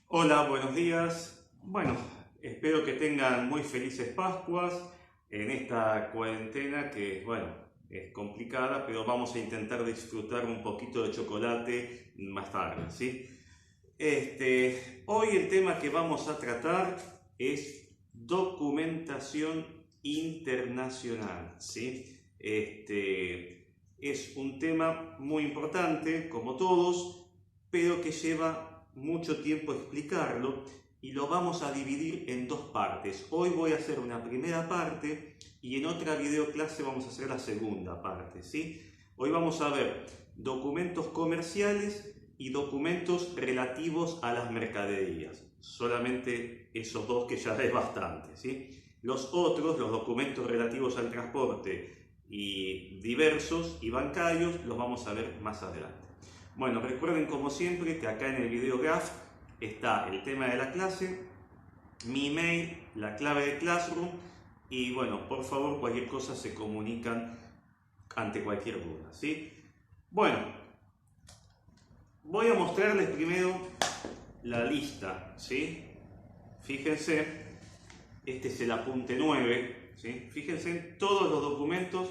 Hola, buenos días. Bueno, espero que tengan muy felices Pascuas en esta cuarentena que, bueno, es complicada, pero vamos a intentar disfrutar un poquito de chocolate más tarde, ¿sí? Hoy el tema que vamos a tratar es documentación internacional, ¿sí? Es un tema muy importante, como todos, pero que lleva mucho tiempo explicarlo y lo vamos a dividir en dos partes. Hoy voy a hacer una primera parte y en otra videoclase vamos a hacer la segunda parte, ¿sí? Hoy vamos a ver documentos comerciales y documentos relativos a las mercaderías. Solamente esos dos, que ya es bastante, ¿sí? Los otros, los documentos relativos al transporte y diversos y bancarios, los vamos a ver más adelante. Bueno, recuerden como siempre que acá en el video graph está el tema de la clase, mi email, la clave de Classroom y bueno, por favor cualquier cosa se comunican ante cualquier duda, ¿sí? Bueno, voy a mostrarles primero la lista, ¿sí? Fíjense, este es el apunte 9, ¿sí? Fíjense en todos los documentos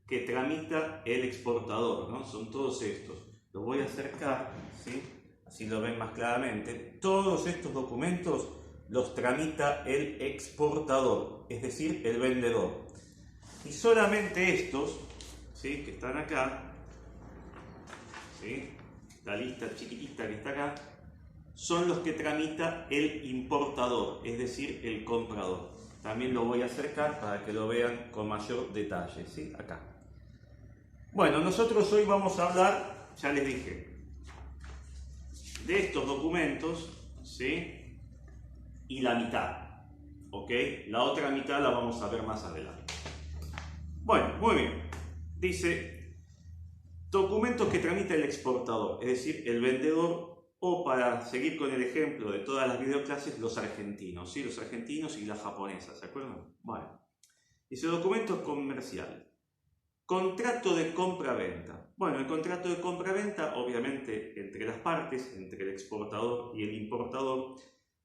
que tramita el exportador, ¿no? Son todos estos. Lo voy a acercar, ¿sí? Así lo ven más claramente. Todos estos documentos los tramita el exportador, es decir, el vendedor. Y solamente estos, ¿sí?, que están acá, ¿sí?, la lista chiquitita que está acá, son los que tramita el importador, es decir, el comprador. También lo voy a acercar para que lo vean con mayor detalle, ¿sí? Acá. Bueno, nosotros hoy vamos a hablar, ya les dije, de estos documentos, ¿sí?, y la mitad, ¿ok? La otra mitad la vamos a ver más adelante. Bueno, muy bien. Dice, documentos que tramita el exportador, es decir, el vendedor, o para seguir con el ejemplo de todas las videoclases, los argentinos, ¿sí? Los argentinos y las japonesas, ¿se acuerdan? Bueno, dice documento comercial. Contrato de compra-venta. Bueno, el contrato de compra-venta, obviamente, entre las partes, entre el exportador y el importador,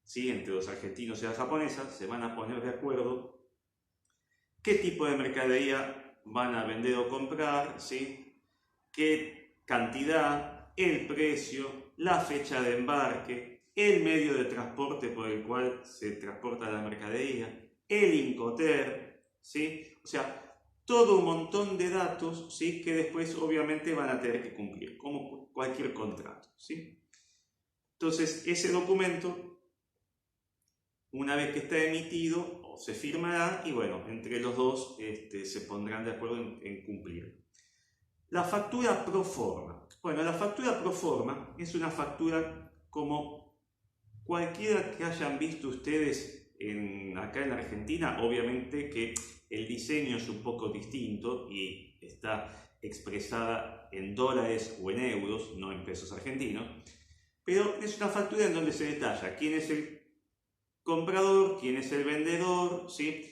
¿sí?, entre los argentinos y las japonesas, se van a poner de acuerdo qué tipo de mercadería van a vender o comprar, ¿sí?, qué cantidad, el precio, la fecha de embarque, el medio de transporte por el cual se transporta la mercadería, el Incoterm, ¿sí? O sea, todo un montón de datos, ¿sí?, que después obviamente van a tener que cumplir, como cualquier contrato, ¿sí? Entonces, ese documento, una vez que está emitido, se firmará y bueno, entre los dos se pondrán de acuerdo en cumplir. La factura pro forma. Bueno, la factura pro forma es una factura como cualquiera que hayan visto ustedes acá en la Argentina. Obviamente que el diseño es un poco distinto y está expresada en dólares o en euros, no en pesos argentinos, pero es una factura en donde se detalla quién es el comprador, quién es el vendedor, ¿sí?,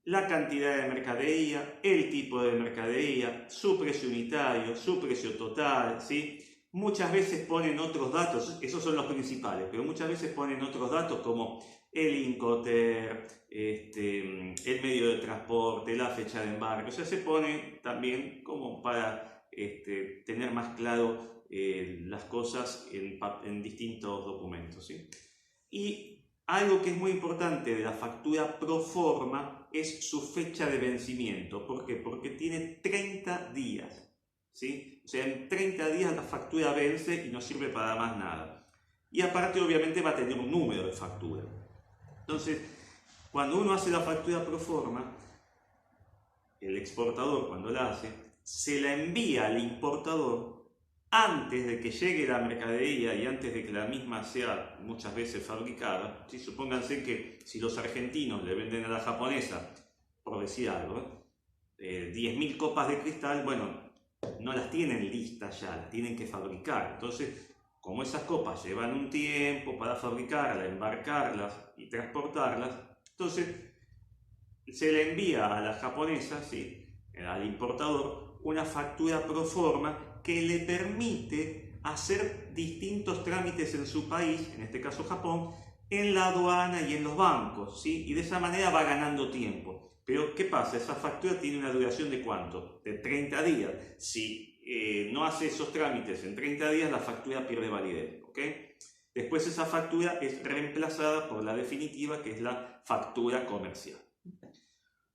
la cantidad de mercadería, el tipo de mercadería, su precio unitario, su precio total, ¿sí? Muchas veces ponen otros datos, esos son los principales, pero muchas veces ponen otros datos como el Incoterm, el medio de transporte, la fecha de embarque. O sea, se pone también como para tener más claro las cosas en distintos documentos, ¿sí? Y algo que es muy importante de la factura pro forma es su fecha de vencimiento. ¿Por qué? Porque tiene 30 días, ¿sí? O sea, en 30 días la factura vence y no sirve para más nada. Y aparte, obviamente, va a tener un número de factura. Entonces, cuando uno hace la factura pro forma, el exportador, cuando la hace, se la envía al importador antes de que llegue la mercadería y antes de que la misma sea muchas veces fabricada. ¿Sí? Supónganse que si los argentinos le venden a la japonesa, por decir algo, 10.000 copas de cristal, bueno, no las tienen listas ya, las tienen que fabricar. Entonces, como esas copas llevan un tiempo para fabricarlas, embarcarlas y transportarlas, entonces se le envía a la japonesa, ¿sí?, al importador, una factura pro forma que le permite hacer distintos trámites en su país, en este caso Japón, en la aduana y en los bancos, ¿sí? Y de esa manera va ganando tiempo. Pero, ¿qué pasa? Esa factura tiene una duración de ¿cuánto? De 30 días. Si no hace esos trámites en 30 días, la factura pierde validez, ¿ok? Después esa factura es reemplazada por la definitiva, que es la factura comercial.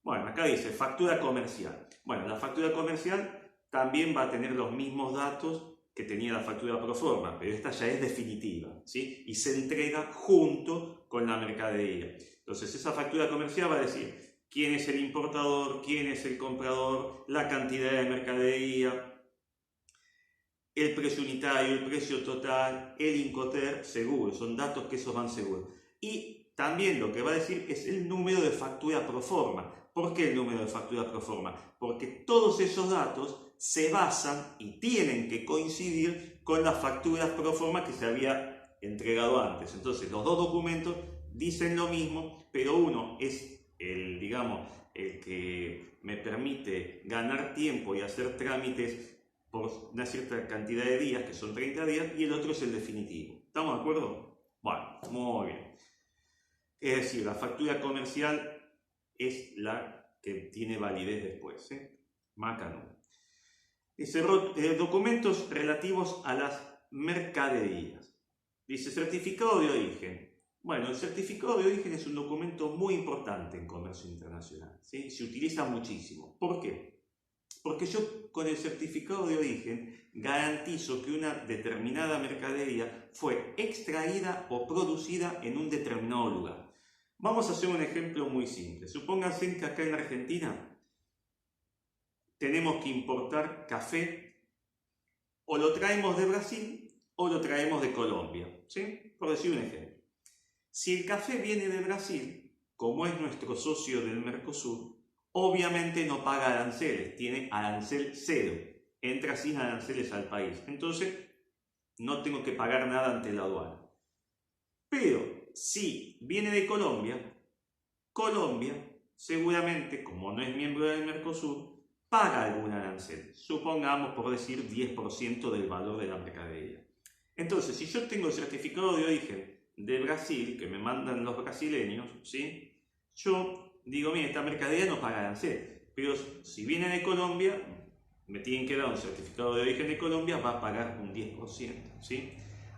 Bueno, acá dice factura comercial. Bueno, la factura comercial también va a tener los mismos datos que tenía la factura pro forma, pero esta ya es definitiva, ¿sí? Y se entrega junto con la mercadería. Entonces esa factura comercial va a decir quién es el importador, quién es el comprador, la cantidad de mercadería, el precio unitario, el precio total, el Incoterm, seguro, son datos que esos van seguros. Y también lo que va a decir es el número de factura pro forma. ¿Por qué el número de factura pro forma? Porque todos esos datos se basan y tienen que coincidir con las facturas pro forma que se había entregado antes. Entonces los dos documentos dicen lo mismo, pero uno es el, digamos, el que me permite ganar tiempo y hacer trámites por una cierta cantidad de días, que son 30 días, y el otro es el definitivo. ¿Estamos de acuerdo? Bueno, muy bien. Es decir, la factura comercial es la que tiene validez después, Maca no. Dice, documentos relativos a las mercaderías. Dice, certificado de origen. Bueno, el certificado de origen es un documento muy importante en comercio internacional, ¿sí? Se utiliza muchísimo. ¿Por qué? Porque yo con el certificado de origen garantizo que una determinada mercadería fue extraída o producida en un determinado lugar. Vamos a hacer un ejemplo muy simple. Supónganse que acá en Argentina tenemos que importar café, o lo traemos de Brasil o lo traemos de Colombia, ¿sí? Por decir un ejemplo. Si el café viene de Brasil, como es nuestro socio del Mercosur, obviamente no paga aranceles, tiene arancel cero, entra sin aranceles al país. Entonces, no tengo que pagar nada ante la aduana. Pero si viene de Colombia, Colombia seguramente, como no es miembro del Mercosur, paga algún arancel, supongamos por decir 10% del valor de la mercadería. Entonces, si yo tengo el certificado de origen de Brasil, que me mandan los brasileños, ¿sí? Yo digo, mira, esta mercadería no paga arancel, pero si viene de Colombia, me tienen que dar un certificado de origen de Colombia, va a pagar un 10%, ¿sí?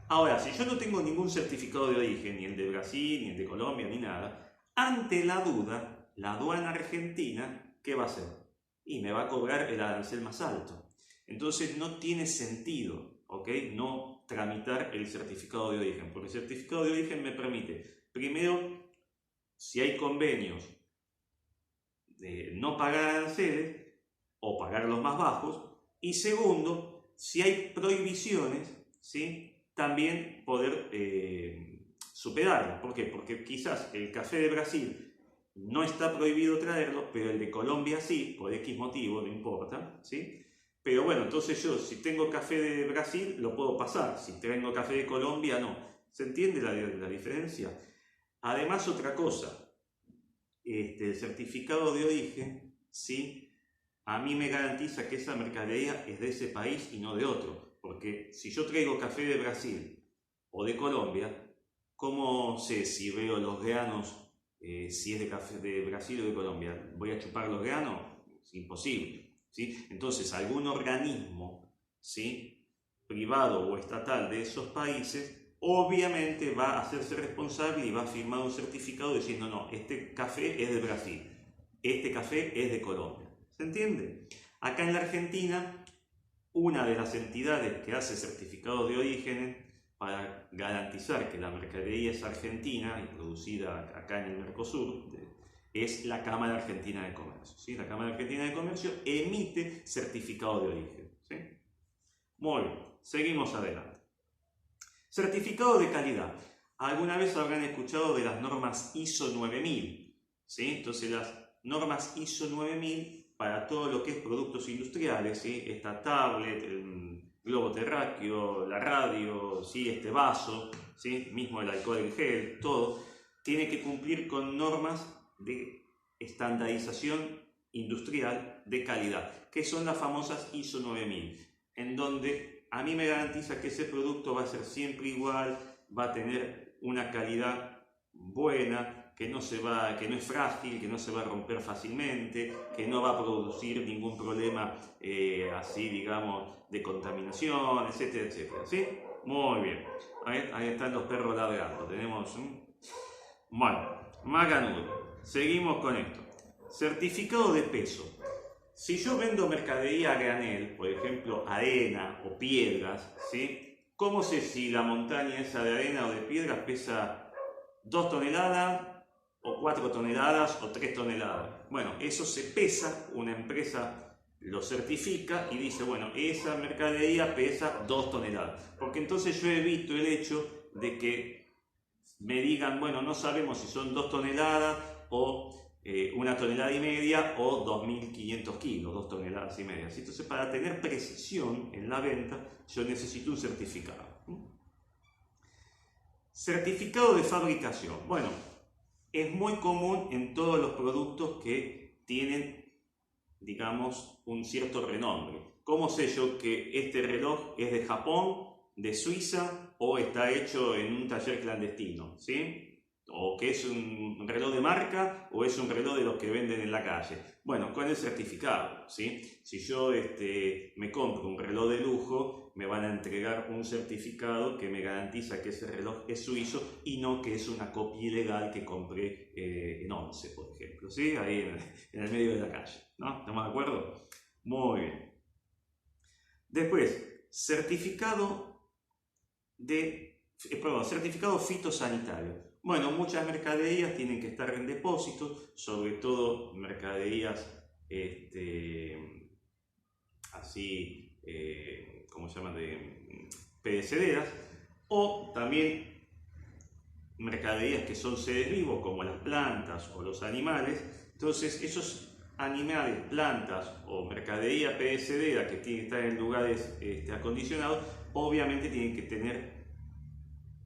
Ahora, si yo no tengo ningún certificado de origen, ni el de Brasil, ni el de Colombia, ni nada, ante la duda, la aduana argentina, ¿qué va a hacer? Y me va a cobrar el arancel más alto. Entonces no tiene sentido, ¿ok? No tramitar el certificado de origen, porque el certificado de origen me permite, primero, si hay convenios de no pagar aranceles o pagar los más bajos, y segundo, si hay prohibiciones, ¿sí? También poder superarlas. ¿Por qué? Porque quizás el café de Brasil no está prohibido traerlo, pero el de Colombia sí, por X motivo, no importa, ¿sí? Pero bueno, entonces yo, si tengo café de Brasil, lo puedo pasar. Si tengo café de Colombia, no. ¿Se entiende la diferencia? Además, otra cosa, el certificado de origen, ¿sí? A mí me garantiza que esa mercadería es de ese país y no de otro. Porque si yo traigo café de Brasil o de Colombia, ¿cómo sé si veo los granos? Si es de café de Brasil o de Colombia, ¿voy a chupar los granos? Es imposible, ¿sí? Entonces, algún organismo, ¿sí? privado o estatal de esos países, obviamente va a hacerse responsable y va a firmar un certificado diciendo, no, este café es de Brasil, este café es de Colombia. ¿Se entiende? Acá en la Argentina, una de las entidades que hace certificados de origen para garantizar que la mercadería es argentina y producida acá en el Mercosur, es la Cámara Argentina de Comercio, ¿sí? La Cámara Argentina de Comercio emite certificado de origen, ¿sí? Muy bien, seguimos adelante. Certificado de calidad. Alguna vez habrán escuchado de las normas ISO 9000, ¿sí? Entonces las normas ISO 9000 para todo lo que es productos industriales, ¿sí? Esta tablet, el globo terráqueo, la radio, ¿sí? Este vaso, ¿sí? Mismo el alcohol en gel, todo, tiene que cumplir con normas de estandarización industrial de calidad, que son las famosas ISO 9000, en donde a mí me garantiza que ese producto va a ser siempre igual, va a tener una calidad buena, que no es frágil, que no se va a romper fácilmente, que no va a producir ningún problema así, digamos, de contaminación, etcétera, etcétera, ¿sí? Muy bien. Ahí están los perros ladrando. Tenemos bueno, Maganudo. Seguimos con esto. Certificado de peso. Si yo vendo mercadería a granel, por ejemplo, arena o piedras, ¿sí? ¿Cómo sé si la montaña esa de arena o de piedras pesa 2 toneladas o 4 toneladas o 3 toneladas? Bueno, eso se pesa, una empresa lo certifica y dice, bueno, esa mercadería pesa 2 toneladas. Porque entonces yo evito el hecho de que me digan, bueno, no sabemos si son 2 toneladas o 1,5 toneladas o 2.500 kilos, 2,5 toneladas. Entonces, para tener precisión en la venta, yo necesito un certificado. Certificado de fabricación. Bueno, es muy común en todos los productos que tienen, digamos, un cierto renombre. ¿Cómo sé yo que este reloj es de Japón, de Suiza o está hecho en un taller clandestino? ¿Sí? O que es un reloj de marca o es un reloj de los que venden en la calle. Bueno, con el certificado, ¿sí? Si yo me compro un reloj de lujo, me van a entregar un certificado que me garantiza que ese reloj es suizo y no que es una copia ilegal que compré en Once, por ejemplo, ¿sí? Ahí en el medio de la calle, ¿no? ¿Estamos de acuerdo? Muy bien. Después, certificado fitosanitario. Bueno, muchas mercaderías tienen que estar en depósitos, sobre todo mercaderías así, ¿cómo se llaman? Perecederas, o también mercaderías que son seres vivos, como las plantas o los animales. Entonces, esos animales, plantas o mercadería perecedera que tienen que estar en lugares acondicionados, obviamente tienen que tener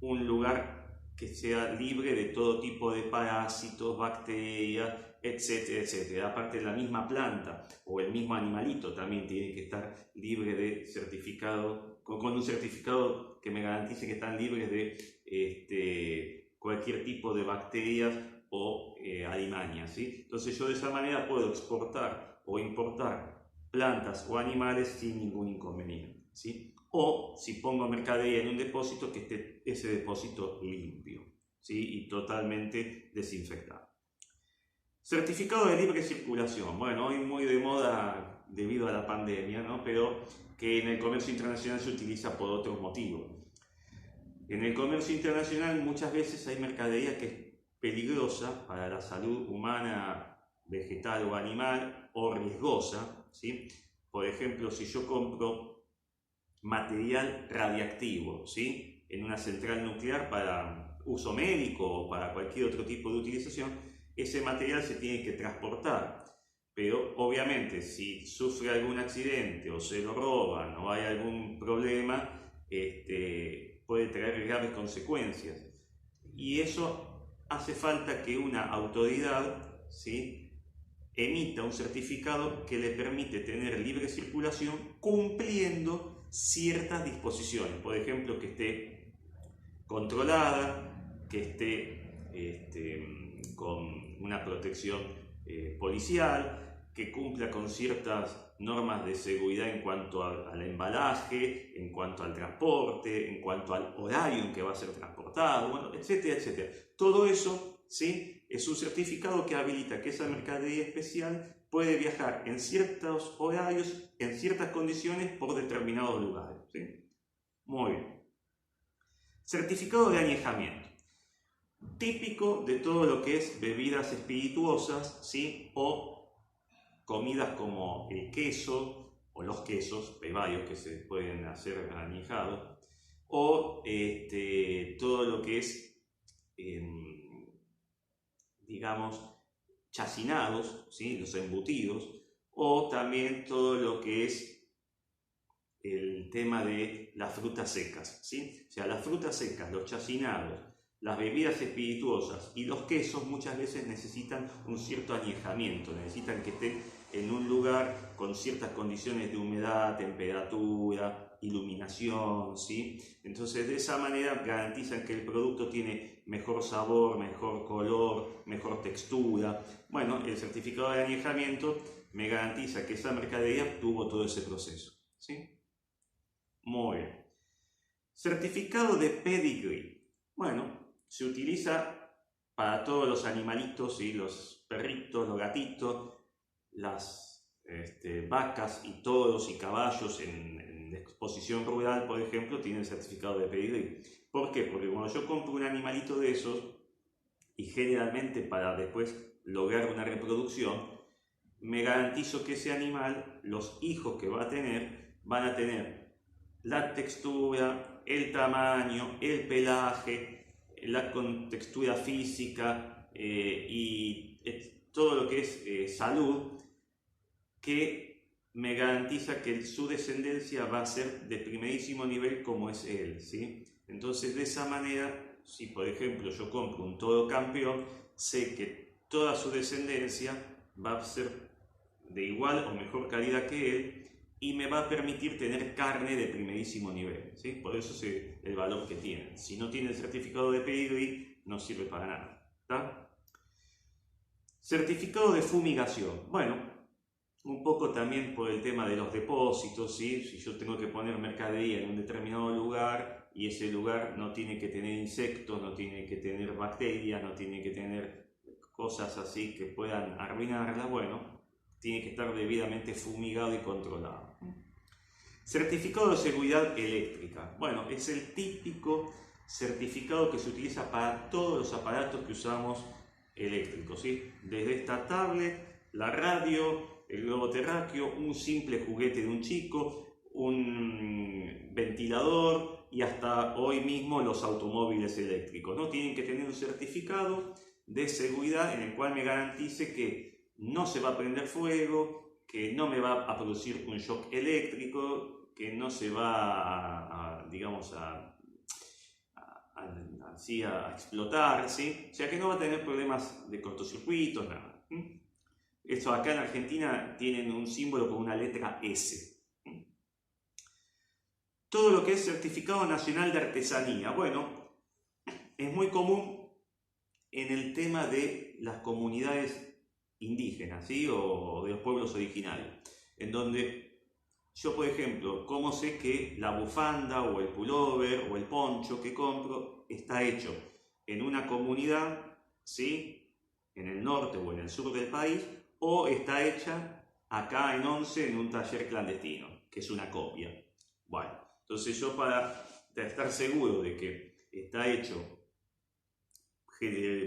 un lugar que sea libre de todo tipo de parásitos, bacterias, etcétera, etcétera. Aparte, la misma planta o el mismo animalito también tiene que estar libre de certificado, con un certificado que me garantice que están libres de cualquier tipo de bacterias o alimañas, ¿sí? Entonces yo de esa manera puedo exportar o importar plantas o animales sin ningún inconveniente, ¿sí? O si pongo mercadería en un depósito, que esté ese depósito limpio, ¿sí? Y totalmente desinfectado. Certificado de libre circulación. Bueno, hoy muy de moda debido a la pandemia, ¿no? Pero que en el comercio internacional se utiliza por otros motivos. En el comercio internacional muchas veces hay mercadería que es peligrosa para la salud humana, vegetal o animal, o riesgosa, ¿sí? Por ejemplo, si yo compro material radiactivo, ¿sí? En una central nuclear para uso médico o para cualquier otro tipo de utilización, ese material se tiene que transportar. Pero obviamente si sufre algún accidente o se lo roban o hay algún problema, puede traer graves consecuencias. Y eso hace falta que una autoridad, ¿sí?, emita un certificado que le permite tener libre circulación cumpliendo ciertas disposiciones. Por ejemplo, que esté controlada, que esté con una protección policial, que cumpla con ciertas normas de seguridad en cuanto al embalaje, en cuanto al transporte, en cuanto al horario en que va a ser transportado, bueno, etcétera, etcétera. Todo eso, ¿sí?, es un certificado que habilita que esa mercadería especial puede viajar en ciertos horarios, en ciertas condiciones, por determinados lugares, ¿sí? Muy bien. Certificado de añejamiento. Típico de todo lo que es bebidas espirituosas, ¿sí?, o comidas como el queso o los quesos, hay varios que se pueden hacer añejados, o todo lo que es, digamos, chacinados, ¿sí?, los embutidos, o también todo lo que es el tema de las frutas secas, ¿sí? O sea, las frutas secas, los chacinados, las bebidas espirituosas y los quesos muchas veces necesitan un cierto añejamiento, necesitan que estén en un lugar con ciertas condiciones de humedad, temperatura, iluminación, ¿sí? Entonces de esa manera garantizan que el producto tiene mejor sabor, mejor color, mejor textura. Bueno, el certificado de añejamiento me garantiza que esa mercadería tuvo todo ese proceso, ¿sí? Muy bien. Certificado de pedigree. Bueno, se utiliza para todos los animalitos, ¿sí? Los perritos, los gatitos, las vacas y toros y caballos en exposición rural, por ejemplo, tienen certificado de pedigree. ¿Por qué? Porque cuando yo compro un animalito de esos, y generalmente para después lograr una reproducción, me garantizo que ese animal, los hijos que va a tener, van a tener la textura, el tamaño, el pelaje, la contextura física y todo lo que es salud, que me garantiza que su descendencia va a ser de primerísimo nivel como es él, ¿sí? Entonces de esa manera, si por ejemplo yo compro un toro campeón, sé que toda su descendencia va a ser de igual o mejor calidad que él y me va a permitir tener carne de primerísimo nivel, ¿sí? Por eso es el valor que tiene. Si no tiene el certificado de pedigree, no sirve para nada, ¿tá? Certificado de fumigación. Bueno, un poco también por el tema de los depósitos, ¿sí? Si yo tengo que poner mercadería en un determinado lugar y ese lugar no tiene que tener insectos, no tiene que tener bacterias, no tiene que tener cosas así que puedan arruinarla, bueno, tiene que estar debidamente fumigado y controlado. Certificado de seguridad eléctrica. Bueno, es el típico certificado que se utiliza para todos los aparatos que usamos eléctricos, ¿sí? Desde esta tablet, la radio, el globo terráqueo, un simple juguete de un chico, un ventilador y hasta hoy mismo los automóviles eléctricos, ¿no? Tienen que tener un certificado de seguridad en el cual me garantice que no se va a prender fuego, que no me va a producir un shock eléctrico, que no se va digamos, así a explotar, ¿sí? O sea que no va a tener problemas de cortocircuitos, nada. Esto acá en Argentina tienen un símbolo con una letra S. Todo lo que es certificado nacional de artesanía. Bueno, es muy común en el tema de las comunidades indígenas, ¿sí? O de los pueblos originarios, en donde yo, por ejemplo, ¿cómo sé que la bufanda o el pullover o el poncho que compro está hecho en una comunidad, ¿sí? En el norte o en el sur del país, o está hecha acá en Once en un taller clandestino, que es una copia? Bueno, entonces yo para estar seguro de que está hecho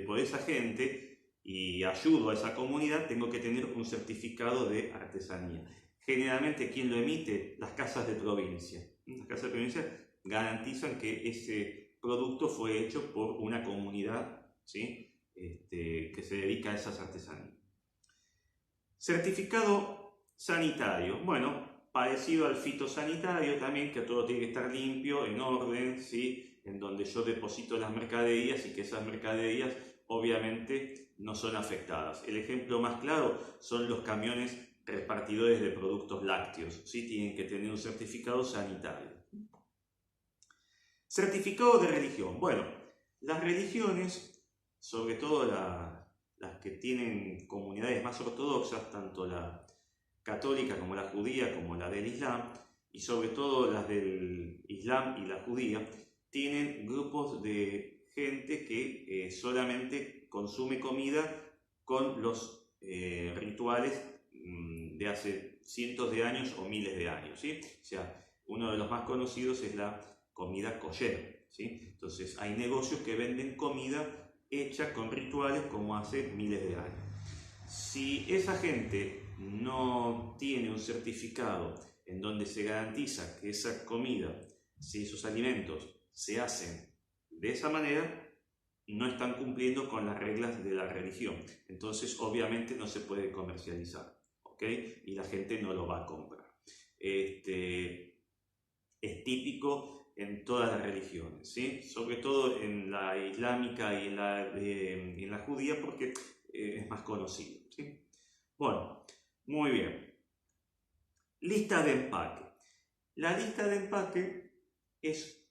por esa gente y ayudo a esa comunidad, tengo que tener un certificado de artesanía. Generalmente, ¿quién lo emite? Las casas de provincia. Las casas de provincia garantizan que ese producto fue hecho por una comunidad, ¿sí? Que se dedica a esas artesanías. Certificado sanitario. Bueno, parecido al fitosanitario también, que todo tiene que estar limpio, en orden, ¿sí? En donde yo deposito las mercaderías y que esas mercaderías obviamente no son afectadas. El ejemplo más claro son los camiones repartidores de productos lácteos, ¿sí? Tienen que tener un certificado sanitario. Certificado de religión. Bueno, las religiones, sobre todo las que tienen comunidades más ortodoxas, tanto la católica como la judía, como la del Islam, y sobre todo las del Islam y la judía, tienen grupos de gente que solamente consume comida con los rituales de hace cientos de años o miles de años, ¿sí? O sea, uno de los más conocidos es la comida kosher, ¿sí? Entonces hay negocios que venden comida hecha con rituales como hace miles de años. Si esa gente no tiene un certificado en donde se garantiza que esa comida, si esos alimentos se hacen de esa manera, no están cumpliendo con las reglas de la religión. Entonces, obviamente, no se puede comercializar, ¿ok? Y la gente no lo va a comprar. Es típico en todas las religiones, ¿sí? Sobre todo en la islámica y en la judía, porque es más conocido, ¿sí? Bueno, muy bien. Lista de empaque. La lista de empaque es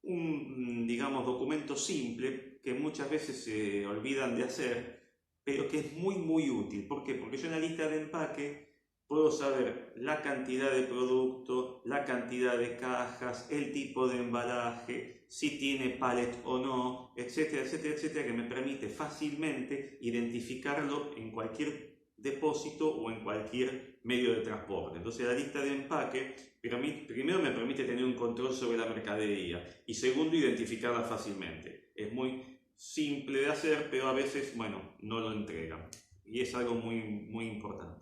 un, digamos, documento simple que muchas veces se olvidan de hacer, pero que es muy útil. ¿Por qué? Porque yo en la lista de empaque puedo saber la cantidad de producto, la cantidad de cajas, el tipo de embalaje, si tiene pallet o no, etcétera, etcétera, etcétera, que me permite fácilmente identificarlo en cualquier depósito o en cualquier medio de transporte. Entonces la lista de empaque primero me permite tener un control sobre la mercadería y segundo identificarla fácilmente. Es muy simple de hacer, pero a veces, bueno, no lo entregan y es algo muy importante.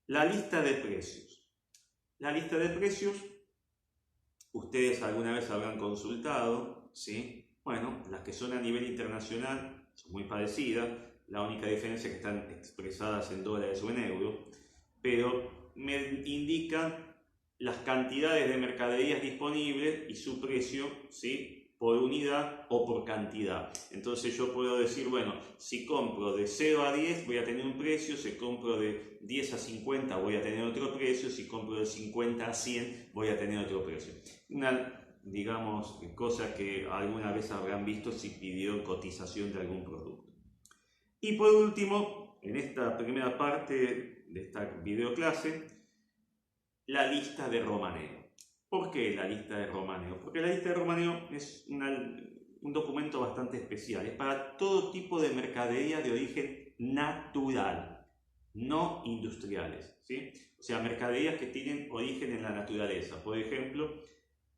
La lista de precios. La lista de precios, ustedes alguna vez habrán consultado, ¿sí? Bueno, las que son a nivel internacional son muy parecidas, la única diferencia es que están expresadas en dólares o en euros, pero me indican las cantidades de mercaderías disponibles y su precio, ¿sí?, por unidad o por cantidad. Entonces yo puedo decir, bueno, si compro de 0 a 10 voy a tener un precio, si compro de 10 a 50 voy a tener otro precio, si compro de 50 a 100 voy a tener otro precio. Una, digamos, cosa que alguna vez habrán visto si pidió cotización de algún producto. Y por último, en esta primera parte de esta videoclase, la lista de romaneo. ¿Por qué la lista de romaneo? Porque la lista de romaneo es un documento bastante especial. Es para todo tipo de mercadería de origen natural, no industriales, ¿sí? O sea, mercaderías que tienen origen en la naturaleza. Por ejemplo,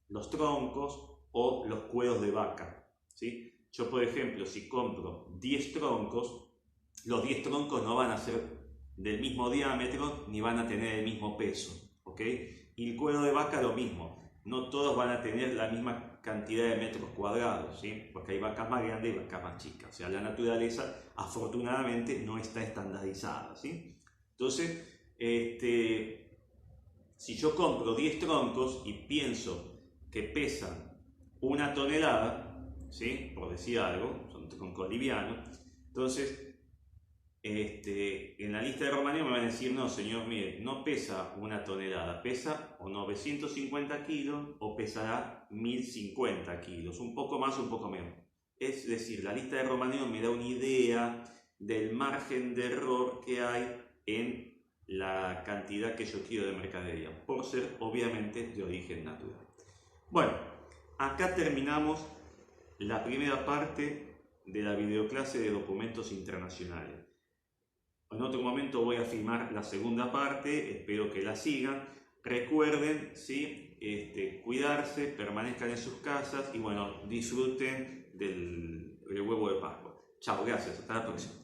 los troncos o los cueros de vaca, ¿sí? Yo, por ejemplo, si compro 10 troncos, los 10 troncos no van a ser del mismo diámetro ni van a tener el mismo peso, ¿ok? Y el cuero de vaca lo mismo, no todos van a tener la misma cantidad de metros cuadrados, ¿sí? Porque hay vacas más grandes y vacas más chicas. O sea, la naturaleza afortunadamente no está estandarizada, ¿sí? Entonces, si yo compro 10 troncos y pienso que pesan 1 tonelada, ¿sí?, por decir algo, son troncos livianos, entonces en la lista de romaneo me van a decir, no señor, mire, no pesa 1 tonelada, pesa o 950 kilos o pesará 1050 kilos, un poco más o un poco menos. Es decir, la lista de romaneo me da una idea del margen de error que hay en la cantidad que yo quiero de mercadería, por ser obviamente de origen natural. Bueno, acá terminamos la primera parte de la videoclase de documentos internacionales. En otro momento voy a filmar la segunda parte, espero que la sigan. Recuerden, ¿sí?, cuidarse, permanezcan en sus casas y bueno, disfruten del huevo de Pascua. Chao, gracias, hasta la próxima.